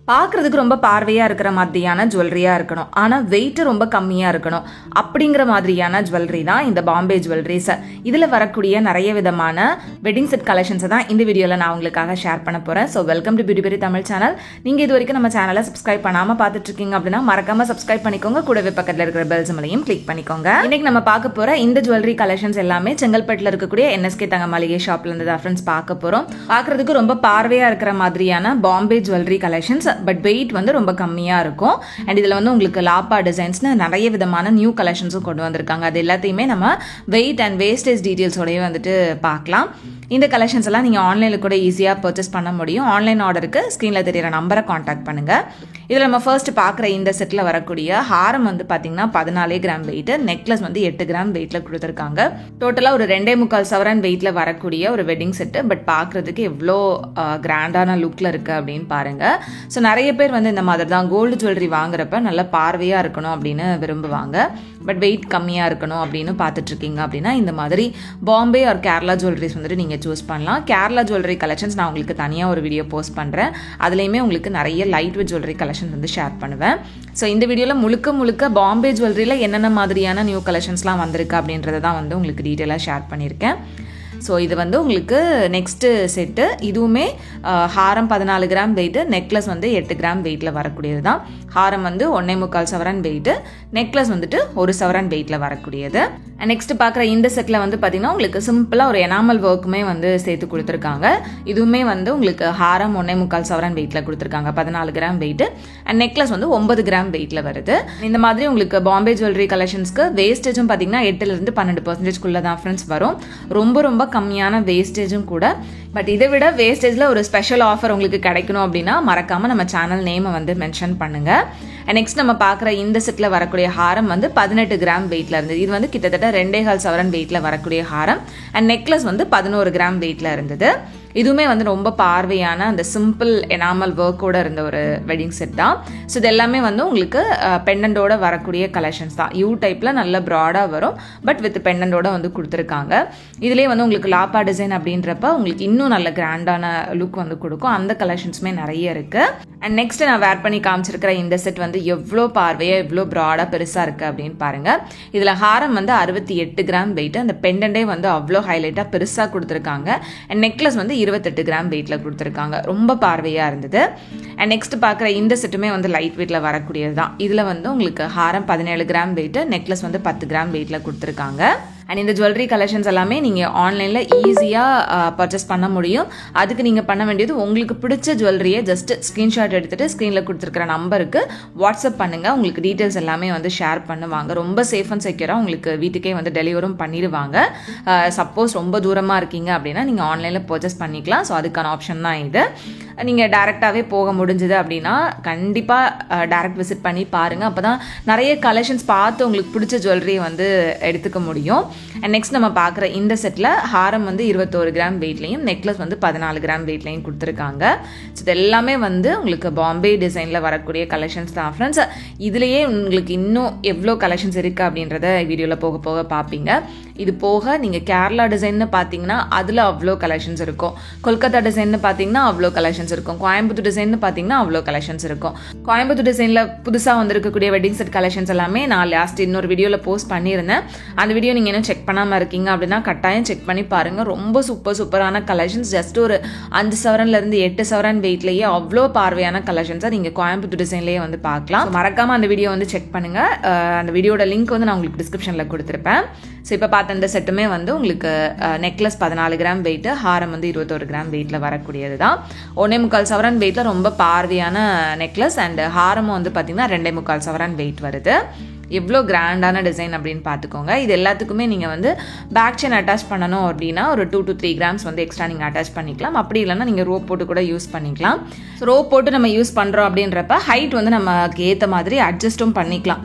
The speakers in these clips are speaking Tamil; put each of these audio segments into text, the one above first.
பார்க்கறதுக்கு ரொம்ப பார்வையா இருக்கிற மாதிரியான ஜுவல்லரியா இருக்கணும், ஆனா வெயிட் ரொம்ப கம்மியா இருக்கணும். அப்படிங்கிற மாதிரியான ஜுவல்லரி தான் இந்த பாம்பே ஜுவல்லரிஸ். இதுல வரக்கூடிய நிறைய விதமான வெட்டிங் செட் கலெக்ஷன்ஸ் தான் இந்த வீடியோல நான் உங்களுக்காக ஷேர் பண்ண போறேன். ஸோ வெல்கம் டு பியூட்டி பெரி தமிழ் சேனல். நீங்க இது வரைக்கும் நம்ம சேனலை சப்ஸ்கிரைப் பண்ணாம பார்த்துட்டு இருக்கீங்க அப்படின்னா மறக்காம சப்ஸ்கிரைப் பண்ணிக்கோங்க. கூடவே பக்கத்துல இருக்கிற பெல் சிம்பலையும் கிளிக் பண்ணிக்கோங்க. இன்னைக்கு நம்ம பார்க்க போற இந்த ஜுவல்லரி கலெக்ஷன்ஸ் எல்லாமே செங்கல்பட்டுல இருக்கக்கூடிய என்எஸ்கே தங்க மளிகை ஷாப்ல இருந்து தான் ஃப்ரெண்ட்ஸ் பார்க்க போறோம். பார்க்கறதுக்கு ரொம்ப பார்வையா இருக்கிற மாதிரியான Bombay jewellery collections, but weight வந்து ரொம்ப கம்மியா இருக்கும். அண்ட் இதுல வந்து உங்களுக்கு லாப்பா டிசைன்ஸ்னு நிறைய விதமான நியூ கலெக்ஷன்ஸும் கொண்டு வந்திருக்காங்க. அது எல்லாத்தையுமே நம்ம வெயிட் அண்ட் வேஸ்டேஜ் டீடைல்ஸோடய வந்துட்டு பார்க்கலாம். இந்த கலெக்ஷன்ஸ் எல்லாம் நீங்கள் ஆன்லைனில் கூட ஈஸியாக பர்ச்சேஸ் பண்ண முடியும். ஆன்லைன் ஆர்டருக்கு ஸ்க்ரீனில் தெரியிற நம்பரை காண்டாக்ட் பண்ணுங்கள். இதில் நம்ம ஃபர்ஸ்ட் பார்க்குற இந்த செட்டில் வரக்கூடிய ஹாரம் வந்து பார்த்தீங்கன்னா 14 கிராம் வெயிட், நெக்லஸ் வந்து 8 கிராம் வெயிட்டில் கொடுத்துருக்காங்க. டோட்டலாக ஒரு 2.25 சவரன் வெயிட்டில் வரக்கூடிய ஒரு வெட்டிங் செட்டு. பட் பார்க்குறதுக்கு எவ்வளோ கிராண்டான லுக்கில் இருக்குது அப்படின்னு பாருங்கள். ஸோ நிறைய பேர் வந்து இந்த மாதிரி தான் கோல்டு ஜுவல்லரி வாங்குறப்ப நல்ல பார்வையாக இருக்கணும் அப்படின்னு விரும்புவாங்க. பட் வெயிட் கம்மியாக இருக்கணும் அப்படின்னு பார்த்துட்ருக்கீங்க அப்படின்னா இந்த மாதிரி பாம்பே ஆர் கேரளா ஜுவல்லரிஸ் வந்துட்டு நீங்கள் சூஸ் பண்ணலாம். கேரளா ஜுவல்லரி கலெக்ஷன்ஸ் நான் உங்களுக்கு தனியாக ஒரு வீடியோ போஸ்ட் பண்ணுறேன். அதுலேயுமே உங்களுக்கு நிறைய லைட் வெயிட் ஜுவல்லரி கலெக்ஷன்ஸ் வந்து ஷேர் பண்ணுவேன். ஸோ இந்த வீடியோவில் முழுக்க பாம்பே ஜுவல்லரியில் என்னென்ன மாதிரியான நியூ கலெக்ஷன்ஸ்லாம் வந்திருக்கு அப்படின்றத தான் வந்து உங்களுக்கு டீட்டெயிலாக ஷேர் பண்ணியிருக்கேன். ஸோ இது வந்து உங்களுக்கு நெக்ஸ்ட்டு செட்டு. இதுவுமே ஹாரம் 14 கிராம் வெயிட்டு, நெக்லஸ் வந்து 8 கிராம் வெயிட்டில் வரக்கூடியது தான். ஹாரம் வந்து 1.25 சவரன் வெயிட்டு, நெக்லஸ் வந்துட்டு 1 சவரன் வெயிட்டில் வரக்கூடியது. நெக்ஸ்ட் பார்க்குற இந்த செட்டில் வந்து பார்த்தீங்கன்னா உங்களுக்கு சிம்பிளாக ஒரு எனாமல் ஒர்க்குமே வந்து சேர்த்து கொடுத்துருக்காங்க. இதுவுமே வந்து உங்களுக்கு ஹாரம் 1.25 சவரன் வெயிட்டில் கொடுத்துருக்காங்க, 14 கிராம் வெயிட்டு. அண்ட் நெக்லஸ் வந்து 9 கிராம் வெயிட்டில் வருது. இந்த மாதிரி உங்களுக்கு பாம்பே ஜுவல்லரி கலெக்ஷன்ஸ்க்கு வேஸ்டேஜும் பார்த்தீங்கன்னா 8% 12% தான் ஃப்ரெண்ட்ஸ் வரும். ரொம்ப கம்மியான வேஸ்டேஜும் கூட. பட் இதை விட வேஸ்டேஜில் ஒரு ஸ்பெஷல் ஆஃபர் உங்களுக்கு கிடைக்கணும் அப்படின்னா மறக்காமல் நம்ம சேனல் நேமை வந்து மென்ஷன் பண்ணுங்கள். நெக்ஸ்ட் நம்ம பார்க்குற இந்த செட்டில் வரக்கூடிய ஹாரம் வந்து 18 கிராம் வெயிட்டில் இருந்தது. இது வந்து கிட்டத்தட்ட 2.25 சவரன் வெயிட்டில் வரக்கூடிய ஹாரம். அண்ட் நெக்லஸ் வந்து 11 கிராம் வெயிட்டில் இருந்தது. இதுவுமே வந்து ரொம்ப பார்வையான அந்த சிம்பிள் எனாமல் ஒர்க்கோட இருந்த ஒரு வெட்டிங் செட் தான். ஸோ இது எல்லாமே வந்து உங்களுக்கு பெண்டண்டோட வரக்கூடிய கலெக்ஷன்ஸ் தான். யூ டைப்பில் நல்ல ப்ராடாக வரும், பட் வித் பெண்டண்டோட வந்து கொடுத்துருக்காங்க. இதுலேயே வந்து உங்களுக்கு லாப்பா டிசைன் அப்படின்றப்ப உங்களுக்கு இன்னும் நல்ல கிராண்டான லுக் வந்து கொடுக்கும். அந்த கலெக்ஷன்ஸுமே நிறைய இருக்குது. அண்ட் நெக்ஸ்ட் நான் வேர் பண்ணி காமிச்சிருக்கிற இந்த செட் வந்து எவ்வளோ பார்வையாக எவ்வளோ ப்ராடாக பெருசாக இருக்குது அப்படின்னு பாருங்கள். இதில் ஹாரம் வந்து 68 கிராம் வெயிட், அந்த பெண்டண்டே வந்து அவ்வளோ ஹைலைட்டாக பெருசாக கொடுத்துருக்காங்க. அண்ட் நெக்லஸ் வந்து 28 கிராம் வெயிட்டில் கொடுத்துருக்காங்க. ரொம்ப பார்வையாக இருந்தது. அண்ட் நெக்ஸ்ட் பார்க்குற இந்த செட்டுமே வந்து லைட் வெயிட்டில் வரக்கூடியது தான். இதில் வந்து உங்களுக்கு ஹாரம் 17 கிராம் வெயிட்டு, நெக்லஸ் வந்து 10 கிராம் வெயிட்டில் கொடுத்துருக்காங்க. அண்ட் இந்த ஜுவல்லரி கலெக்ஷன்ஸ் எல்லாமே நீங்கள் ஆன்லைனில் ஈஸியாக பர்ச்சேஸ் பண்ண முடியும். அதுக்கு நீங்கள் பண்ண வேண்டியது உங்களுக்கு பிடிச்ச ஜுவல்லரியை ஜஸ்ட் ஸ்க்ரீன்ஷாட் எடுத்துகிட்டு ஸ்க்ரீனில் கொடுத்துருக்கிற நம்பருக்கு வாட்ஸ்அப் பண்ணுங்கள். உங்களுக்கு டீட்டெயில்ஸ் எல்லாமே வந்து ஷேர் பண்ணுவாங்க. ரொம்ப சேஃப் அண்ட் செக்யூராக உங்களுக்கு வீட்டுக்கே வந்து டெலிவரும் பண்ணிடுவாங்க. சப்போஸ் ரொம்ப தூரமாக இருக்கீங்க அப்படின்னா நீங்கள் ஆன்லைனில் பர்ச்சேஸ் பண்ணிக்கலாம். ஸோ அதுக்கான ஆப்ஷன் தான் இது. நீங்கள் டேரெக்டாகவே போக முடிஞ்சுது அப்படின்னா கண்டிப்பாக டேரெக்ட் விசிட் பண்ணி பாருங்கள். அப்போ தான் நிறைய கலெக்ஷன்ஸ் பார்த்து உங்களுக்கு பிடிச்ச ஜுவல்லரியை வந்து எடுத்துக்க முடியும். அண்ட் நெக்ஸ்ட் நம்ம பார்க்குற இந்த செட்டில் ஹாரம் வந்து 21 கிராம் வெயிட்லையும், நெக்லஸ் வந்து 14 கிராம் வெயிட்லையும் கொடுத்துருக்காங்க. ஸோ இது எல்லாமே வந்து உங்களுக்கு பாம்பே டிசைனில் வரக்கூடிய கலெக்ஷன்ஸ் தான் ஃப்ரெண்ட்ஸ். இதுலேயே உங்களுக்கு இன்னும் எவ்வளோ கலெக்ஷன்ஸ் இருக்குது அப்படின்றத வீடியோவில் போக போக பார்ப்பீங்க. இது போக நீங்கள் கேரளா டிசைன்னு பார்த்தீங்கன்னா அதில் அவ்வளோ கலெக்ஷன்ஸ் இருக்கும். கொல்கத்தா டிசைன்னு பார்த்தீங்கன்னா அவ்வளோ கலெக்ஷன்ஸ் இருக்கும். கோயம்புத்தூர் டிசைன்னு பார்த்தீங்கன்னா அவ்வளோ கலெக்ஷன்ஸ் இருக்கும். கோயம்புத்தூர் டிசைனில் புதுசாக வந்திருக்கக்கூடிய வெட்டிங் செட் கலெக்ஷன்ஸ் எல்லாமே நான் லாஸ்ட் இன்னொரு வீடியோவில் போஸ்ட் பண்ணியிருந்தேன். அந்த வீடியோ நீங்கள் இன்னும் செக் பண்ணாமல் இருக்கீங்க அப்படின்னா கட்டாயம் செக் பண்ணி பாருங்கள். ரொம்ப சூப்பரான கலெக்ஷன்ஸ். ஜஸ்ட் ஒரு 5 சவரன்லேருந்து 8 சவரன் வெயிட்லேயே அவ்வளோ பார்வையான கலெக்ஷன்ஸை நீங்கள் கோயம்புத்தூர் டிசைன்லேயே வந்து பார்க்கலாம். மறக்காமல் அந்த வீடியோ வந்து செக் பண்ணுங்கள். அந்த வீடியோட லிங்க் வந்து நான் உங்களுக்கு டிஸ்கிரிப்ஷனில் கொடுத்துருப்பேன். ஸோ இப்போ பார்த்த இந்த செட்டுமே வந்து உங்களுக்கு நெக்லஸ் 14 கிராம் வெயிட்டு, ஹாரம் வந்து 21 கிராம் வெயிட்டில் வரக்கூடியது தான். 1.25 சவரன் வெயிட்டில் ரொம்ப பார்வையான நெக்லஸ். அண்ட் ஹாரமும் வந்து பார்த்தீங்கன்னா 2.25 சவரன் வெயிட் வருது. எவ்வளோ கிராண்டான டிசைன் அப்படின்னு பார்த்துக்கோங்க. இது எல்லாத்துக்குமே நீங்கள் வந்து பேக் செயின் அட்டாச் பண்ணணும் அப்படின்னா ஒரு 2 to 3 கிராம்ஸ் வந்து எக்ஸ்ட்ரா நீங்கள் அட்டாச் பண்ணிக்கலாம். அப்படி இல்லைன்னா நீங்கள் ரோப் போட்டு கூட யூஸ் பண்ணிக்கலாம். ஸோ ரோப் போட்டு நம்ம யூஸ் பண்ணுறோம் அப்படின்றப்ப ஹைட் வந்து நமக்கு ஏற்ற மாதிரி அட்ஜஸ்ட்டும் பண்ணிக்கலாம்.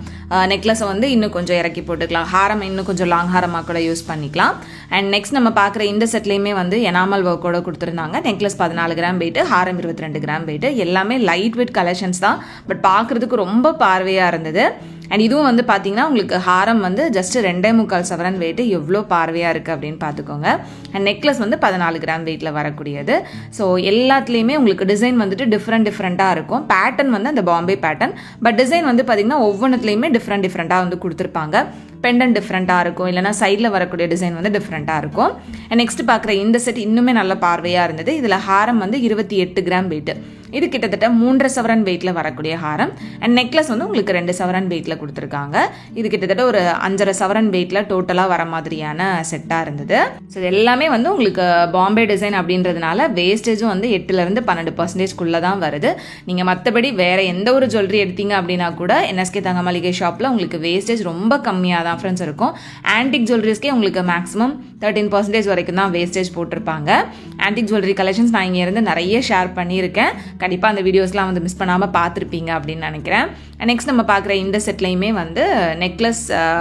நெக்லஸை வந்து இன்னும் கொஞ்சம் இறக்கி போட்டுக்கலாம், ஹாரம் இன்னும் கொஞ்சம் லாங் ஹாரமாக கூட யூஸ் பண்ணிக்கலாம். அண்ட் நெக்ஸ்ட் நம்ம பார்க்குற இந்த செட்லேயுமே வந்து எனாமல் ஒர்க்கோட கொடுத்துருந்தாங்க. நெக்லஸ் 14 கிராம் வெயிட்டு, ஹாரம் 22 கிராம் வெயிட்டு. எல்லாமே லைட் வெயிட் கலெக்ஷன்ஸ் தான், பட் பார்க்குறதுக்கு ரொம்ப பார்வையாக இருந்தது. அண்ட் இதுவும் வந்து பார்த்தீங்கன்னா உங்களுக்கு ஹாரம் வந்து ஜஸ்ட் 2.25 சவரன் வெயிட் எவ்வளோ பார்வையாக இருக்குது அப்படின்னு பார்த்துக்கோங்க. அண்ட் நெக்லஸ் வந்து 14 கிராம் வெயிட்டில் வரக்கூடியது. ஸோ எல்லாத்துலேயுமே உங்களுக்கு டிசைன் வந்துட்டு டிஃப்ரெண்ட்டாக இருக்கும். பேட்டர்ன் வந்து அந்த பாம்பே பேட்டர்ன், பட் டிசைன் வந்து பார்த்தீங்கன்னா ஒவ்வொன்றுத்துலேயுமே டிஃப்ரெண்ட்டாக வந்து கொடுத்துருப்பாங்க. பெண்டன் டிஃப்ரெண்ட்டாக இருக்கும், இல்லைனா சைடில் வரக்கூடிய டிசைன் வந்து டிஃப்ரெண்ட்டாக இருக்கும். நெக்ஸ்ட் பார்க்குற இந்த செட் இன்னுமே நல்ல பார்வையாக இருந்தது. இதில் ஹாரம் வந்து 28 கிராம் வெயிட்டு. இது கிட்டத்தட்ட 3.5 சவரன் வெயிட்டில் வரக்கூடிய ஹாரம். அண்ட் நெக்லஸ் வந்து உங்களுக்கு 2 சவரன் வெயிட்டில் கொடுத்துருக்காங்க. இது கிட்டத்தட்ட ஒரு 5.5 சவரன் வெயிட்டில் டோட்டலாக வர மாதிரியான செட்டாக இருந்தது. ஸோ இது எல்லாமே வந்து உங்களுக்கு பாம்பே டிசைன் அப்படின்றதுனால வேஸ்டேஜும் வந்து 8% 12% தான் வருது. நீங்கள் மற்றபடி வேறு எந்த ஒரு ஜுவல்லரி எடுத்தீங்க அப்படின்னா கூட NSK தங்க மளிகை ஷாப்பில் உங்களுக்கு வேஸ்டேஜ் ரொம்ப கம்மியாக தான் ஃப்ரெண்ட்ஸ் இருக்கும். ஆன்டிக் ஜுவல்லரிஸ்க்கே உங்களுக்கு மேக்ஸிமம் 13% வரைக்கும் தான் வேஸ்டேஜ் போட்டிருப்பாங்க. ஆன்டிக் ஜுவல்லரி கலெக்ஷன்ஸ் நான் இங்கே இருந்து நிறைய ஷேர் பண்ணியிருக்கேன். கண்டிப்பாக அந்த வீடியோஸ்லாம் வந்து மிஸ் பண்ணாமல் பார்த்துருப்பீங்க அப்படின்னு நினைக்கிறேன். நெக்ஸ்ட் நம்ம பார்க்குற இந்த செட்லையுமே வந்து நெக்லஸ்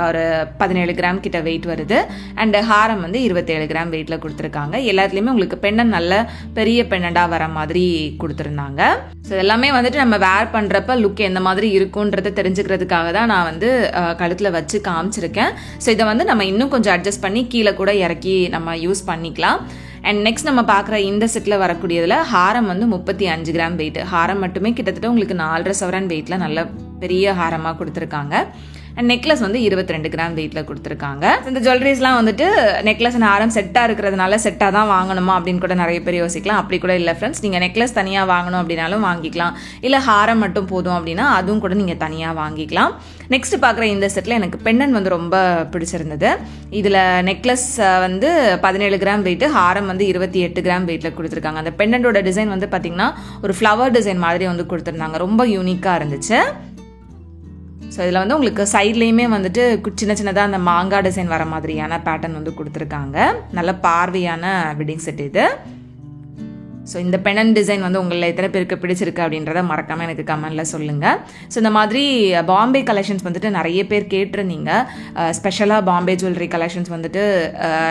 ஒரு 17 கிராம் கிட்ட வெயிட் வருது. அண்ட் ஹாரம் வந்து 27 கிராம் வெயிட்டில் கொடுத்துருக்காங்க. எல்லாத்துலேயுமே உங்களுக்கு பெண்டன் நல்ல பெரிய பெண்டண்டாக வர மாதிரி கொடுத்துருந்தாங்க. ஸோ எல்லாமே வந்துட்டு நம்ம வேர் பண்ணுறப்ப லுக் எந்த மாதிரி இருக்குன்றதை தெரிஞ்சுக்கிறதுக்காக தான் நான் வந்து கழுத்தில் வச்சு காமிச்சிருக்கேன். ஸோ இதை வந்து நம்ம இன்னும் கொஞ்சம் அட்ஜஸ்ட் பண்ணி கீழே கூட இறக்கி நம்ம யூஸ் பண்ணிக்கலாம். அண்ட் நெக்ஸ்ட் நம்ம பார்க்குற இந்த செட்டில் வரக்கூடியதில் ஹாரம் வந்து 35 கிராம் வெயிட். ஹாரம் மட்டுமே கிட்டத்தட்ட உங்களுக்கு 4.5 சவரன் வெயிட்டில் நல்ல பெரிய ஹாரமாக கொடுத்துருக்காங்க. அண்ட் நெக்லஸ் வந்து 22 கிராம் வெயிட்டில் கொடுத்துருக்காங்க. இந்த ஜுவல்லரிஸ்லாம் வந்துட்டு நெக்லஸ் அண்ட் ஹாரம் செட்டாக இருக்கிறதுனால செட்டாக தான் வாங்கணுமா அப்படின்னு கூட நிறைய பேர் யோசிக்கலாம். அப்படி கூட இல்லை ஃப்ரெண்ட்ஸ். நீங்கள் நெக்லஸ் தனியாக வாங்கணும் அப்படின்னாலும் வாங்கிக்கலாம், இல்லை ஹாரம் மட்டும் போதும் அப்படின்னா அதுவும் கூட நீங்கள் தனியாக வாங்கிக்கலாம். நெக்ஸ்ட் பார்க்குற இந்த செட்டில் எனக்கு பெண்டன் வந்து ரொம்ப பிடிச்சிருந்தது. இதில் நெக்லஸ் வந்து 17 கிராம் வெயிட்டு, ஹாரம் வந்து 28 கிராம் வெயிட்டில் கொடுத்துருக்காங்க. அந்த பெண்டனோட டிசைன் வந்து பார்த்திங்கன்னா ஒரு ஃப்ளவர் டிசைன் மாதிரி வந்து கொடுத்துருந்தாங்க. ரொம்ப யூனிக்காக இருந்துச்சு. ஸோ இதில் வந்து உங்களுக்கு சைட்லேயுமே வந்துட்டு சின்னதாக அந்த மாங்காய் டிசைன் வர மாதிரியான பேட்டர்ன் வந்து கொடுத்துருக்காங்க. நல்ல பார்வையான வெட்டிங் செட் இது. ஸோ இந்த பெண்டன் டிசைன் வந்து உங்களில் எத்தனை பேருக்கு பிடிச்சிருக்கு அப்படின்றத மறக்காமல் எனக்கு கமெண்டில் சொல்லுங்கள். ஸோ இந்த மாதிரி பாம்பே கலெக்ஷன்ஸ் வந்துட்டு நிறைய பேர் கேட்டிருந்தீங்க. ஸ்பெஷலாக பாம்பே ஜுவல்லரி கலெக்ஷன்ஸ் வந்துட்டு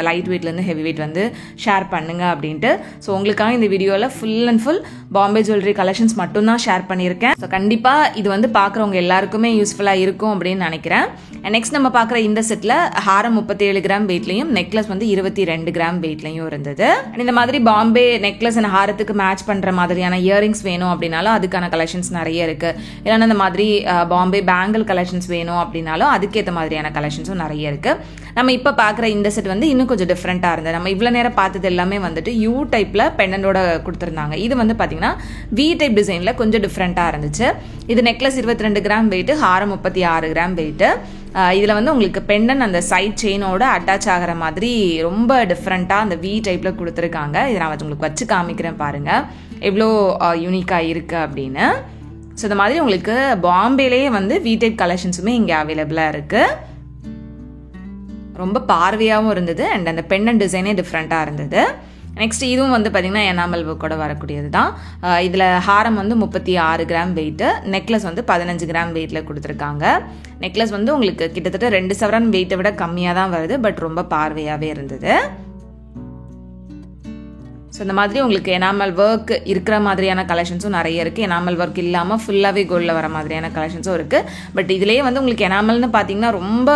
லைட் வெயிட்லேருந்து ஹெவி வெயிட் வந்து ஷேர் பண்ணுங்க அப்படின்ட்டு. ஸோ உங்களுக்காக இந்த வீடியோவில் full and full Bombay jewellery collections மட்டும்தான் ஷேர் பண்ணியிருக்கேன். ஸோ கண்டிப்பாக இது வந்து பார்க்குறவங்க எல்லாருக்குமே யூஸ்ஃபுல்லாக இருக்கும் அப்படின்னு நினைக்கிறேன். நெக்ஸ்ட் நம்ம பார்க்குற இந்த செட்டில் ஹாரம் 37 கிராம் வெயிட்லையும் நெக்லஸ் வந்து 22 கிராம் வெயிட்லையும் இருந்தது. இந்த மாதிரி பாம்பே நெக்லஸ் அண்ட் ஹாரத்துக்கு மேட்ச் பண்ணுற மாதிரியான இயரிங்ஸ் வேணும் அப்படின்னாலும் அதுக்கான கலெக்ஷன்ஸ் நிறைய இருக்குது. இல்லைன்னா இந்த மாதிரி பாம்பே பேங்கிள் கலெக்ஷன்ஸ் வேணும் அப்படின்னாலும் அதுக்கேற்ற மாதிரியான கலெக்ஷன்ஸும் நிறைய இருக்குது. நம்ம இப்போ பார்க்குற இந்த செட் வந்து இன்னும் கொஞ்சம் டிஃப்ரெண்ட்டாக இருந்தது. நம்ம இவ்வளோ நேரம் பார்த்தது எல்லாமே வந்துட்டு யூ டைப்பில் பெண்டனோட கொடுத்துருந்தாங்க. இது வந்து பார்த்தீங்கன்னா வி டைப் டிசைனில் கொஞ்சம் டிஃப்ரெண்ட்டாக இருந்துச்சு. இது நெக்லஸ் 22 கிராம் வெயிட்டு, ஹாரம் 36 கிராம் வெயிட்டு. இதில் வந்து உங்களுக்கு பெண்டன் அந்த சைட் செயினோட அட்டாச் ஆகிற மாதிரி ரொம்ப டிஃப்ரெண்ட்டாக அந்த வி டைப்பில் கொடுத்துருக்காங்க. இதை நான் உங்களுக்கு வச்சு காமிக்கிறேன் பாருங்கள் எவ்வளோ யூனிக்காக இருக்குது அப்படின்னு. ஸோ இந்த மாதிரி உங்களுக்கு பாம்பேலேயே வந்து வி டைப் கலெக்ஷன்ஸுமே இங்கே அவைலபிளாக இருக்குது. ரொம்ப பார்வையாகவும் இருந்தது. அண்ட் அந்த பெண்டன் டிசைனே டிஃப்ரெண்ட்டாக இருந்தது. நெக்ஸ்ட் இதுவும் வந்து பார்த்திங்கன்னா எனாமல் ஒர்க்கோட வரக்கூடியது தான். இதில் ஹாரம் வந்து 36 கிராம் வெயிட்டு, நெக்லஸ் வந்து 15 கிராம் வெயிட்டில் கொடுத்துருக்காங்க. நெக்லஸ் வந்து உங்களுக்கு கிட்டத்தட்ட 2 சவரன் வெயிட்டை விட கம்மியாக தான் வருது, பட் ரொம்ப பார்வையாகவே இருந்தது. ஸோ இந்த மாதிரி உங்களுக்கு எனாமல் ஒர்க் இருக்கிற மாதிரியான கலெக்ஷன்ஸும் நிறைய இருக்குது. எனாமல் ஒர்க் இல்லாமல் ஃபுல்லாகவே கோல்டில் வர மாதிரியான கலெக்ஷன்ஸும் இருக்குது. பட் இதுலேயே வந்து உங்களுக்கு எனாமல்னு பார்த்தீங்கன்னா ரொம்ப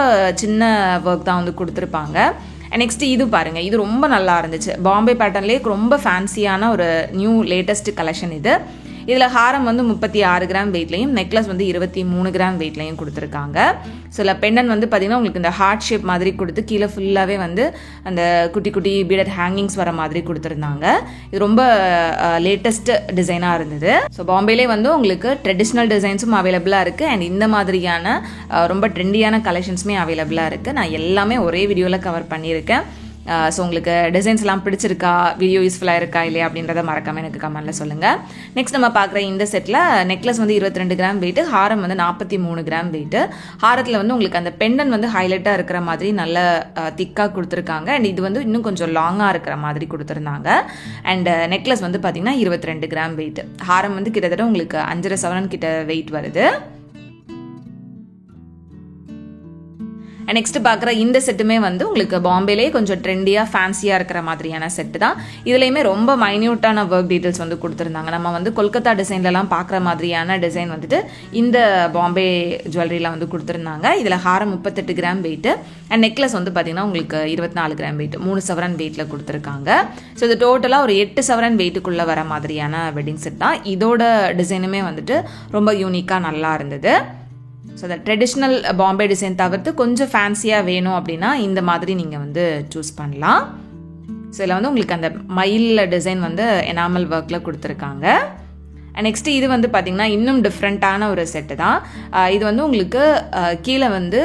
சின்ன ஒர்க் தான் வந்து கொடுத்துருப்பாங்க. நெக்ஸ்ட் இது பாருங்க, இது ரொம்ப நல்லா இருந்துச்சு. பாம்பே பேட்டர்ன்லேயே ரொம்ப ஃபேன்சியான ஒரு நியூ லேட்டஸ்ட் கலெக்ஷன் இது. இதில் ஹாரம் வந்து 36 கிராம் வெயிட்லையும் நெக்லஸ் வந்து 23 கிராம் வெயிட்லையும் கொடுத்துருக்காங்க. ஸோ இதில் பெண்டன் வந்து பார்த்திங்கன்னா உங்களுக்கு இந்த ஹார்ட் ஷேப் மாதிரி கொடுத்து கீழே ஃபுல்லாகவே வந்து அந்த குட்டி குட்டி பீடட் ஹேங்கிங்ஸ் வர மாதிரி கொடுத்துருந்தாங்க. இது ரொம்ப லேட்டஸ்ட் டிசைனாக இருந்தது. ஸோ பாம்பேலே வந்து உங்களுக்கு ட்ரெடிஷ்னல் டிசைன்ஸும் அவைலபிளாக இருக்குது. அண்ட் இந்த மாதிரியான ரொம்ப ட்ரெண்டியான கலெக்ஷன்ஸுமே அவைலபிளாக இருக்குது. நான் எல்லாமே ஒரே வீடியோவில் கவர் பண்ணியிருக்கேன். ஸோ உங்களுக்கு டிசைன்ஸ்லாம் பிடிச்சிருக்கா, வீடியோ யூஸ்ஃபுல்லாக இருக்கா இல்லையா அப்படின்றத மறக்காமல் எனக்கு கமெண்ட்டில் சொல்லுங்கள். நெக்ஸ்ட் நம்ம பார்க்குற இந்த செட்டில் நெக்லஸ் வந்து 22 கிராம் வெயிட்டு, ஹாரம் வந்து 43 கிராம் வெயிட்டு. ஹாரத்தில் வந்து உங்களுக்கு அந்த பெண்டன் வந்து ஹைலைட்டாக இருக்கிற மாதிரி நல்ல திக்காக கொடுத்துருக்காங்க. அண்ட் இது வந்து இன்னும் கொஞ்சம் லாங்காக இருக்கிற மாதிரி கொடுத்துருந்தாங்க. அண்ட் நெக்லஸ் வந்து பார்த்திங்கன்னா 22 கிராம் வெயிட்டு. ஹாரம் வந்து கிட்டத்தட்ட உங்களுக்கு 5.5 சவரன் கிட்ட வெயிட் வருது. நெக்ஸ்ட் பார்க்குற இந்த செட்டுமே வந்து உங்களுக்கு பாம்பேலே கொஞ்சம் ட்ரெண்டியாக ஃபேன்சியாக இருக்கிற மாதிரியான செட்டு தான். இதுலேயுமே ரொம்ப மைன்யூட்டான ஒர்க் டீட்டெயில்ஸ் வந்து கொடுத்துருந்தாங்க. நம்ம வந்து கொல்கத்தா டிசைன்லலாம் பார்க்குற மாதிரியான டிசைன் வந்துட்டு இந்த பாம்பே ஜுவல்லரியில் வந்து கொடுத்துருந்தாங்க. இதில் ஹாரம் 38 கிராம் வெயிட்டு அண்ட் நெக்லஸ் வந்து பார்த்தீங்கன்னா உங்களுக்கு 24 கிராம் வெயிட் 3 சவரன் வெயிட்டில் கொடுத்துருக்காங்க. ஸோ இது டோட்டலாக ஒரு 8 சவரன் வெயிட்டுக்குள்ளே வர மாதிரியான வெட்டிங் செட் தான். இதோட டிசைனுமே வந்துட்டு ரொம்ப யூனிக்காக நல்லா இருந்தது. ஸோ அந்த ட்ரெடிஷ்னல் பாம்பே டிசைன் தவிர்த்து கொஞ்சம் ஃபேன்சியாக வேணும் அப்படின்னா இந்த மாதிரி நீங்கள் வந்து சூஸ் பண்ணலாம். ஸோ இதில் வந்து உங்களுக்கு அந்த மயில் டிசைன் வந்து எனாமல் ஒர்க்கில் கொடுத்துருக்காங்க. நெக்ஸ்ட் இது வந்து பார்த்தீங்கன்னா இன்னும் டிஃப்ரெண்ட்டான ஒரு செட்டு தான். இது வந்து உங்களுக்கு கீழே வந்து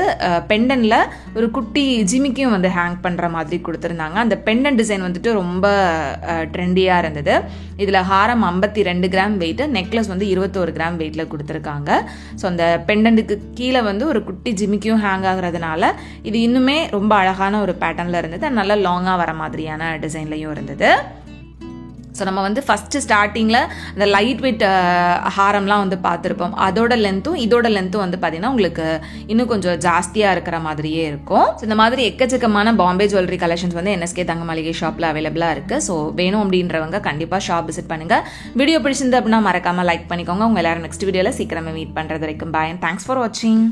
பெண்டனில் ஒரு குட்டி ஜிமிக்கியும் வந்து ஹேங் பண்ணுற மாதிரி கொடுத்துருந்தாங்க. அந்த பெண்டன் டிசைன் வந்துட்டு ரொம்ப ட்ரெண்டியாக இருந்தது. இதில் ஹாரம் 52 கிராம் வெயிட்டு, நெக்லஸ் வந்து 21 கிராம் வெயிட்டில் கொடுத்துருக்காங்க. ஸோ அந்த பெண்டனுக்கு கீழே வந்து ஒரு குட்டி ஜிமிக்கியும் ஹேங் ஆகுறதுனால இது இன்னுமே ரொம்ப அழகான ஒரு பேட்டர்னில் இருந்தது. நல்லா லாங்காக வர மாதிரியான டிசைன்லையும் இருந்தது. ஸோ நம்ம வந்து ஃபஸ்ட்டு ஸ்டார்டிங்கில் அந்த லைட் வெயிட் ஹாரம்லாம் வந்து பார்த்துருப்போம். அதோட லென்த்தும் இதோட லென்த்தும் வந்து பார்த்திங்கன்னா உங்களுக்கு இன்னும் கொஞ்சம் ஜாஸ்தியாக இருக்கிற மாதிரியே இருக்கும். ஸோ இந்த மாதிரி எக்கச்சக்கமான பாம்பே ஜுவல்லரி கலெக்ஷன்ஸ் வந்து NSK தங்க மளிகை ஷாப்பில் அவைலபிளாக இருக்குது. ஸோ வேணும் அப்படின்றவங்க கண்டிப்பாக ஷாப் விசிட் பண்ணுங்கள். வீடியோ பிடிச்சிருந்து அப்படின்னா மறக்காமல் லைக் பண்ணிக்கோங்க. உங்கள் எல்லாரும் நெக்ஸ்ட் வீடியோவில் சீக்கிரமே மீட் பண்ணுறது வரைக்கும் பாய். தேங்க்ஸ் ஃபார் வாட்சிங்.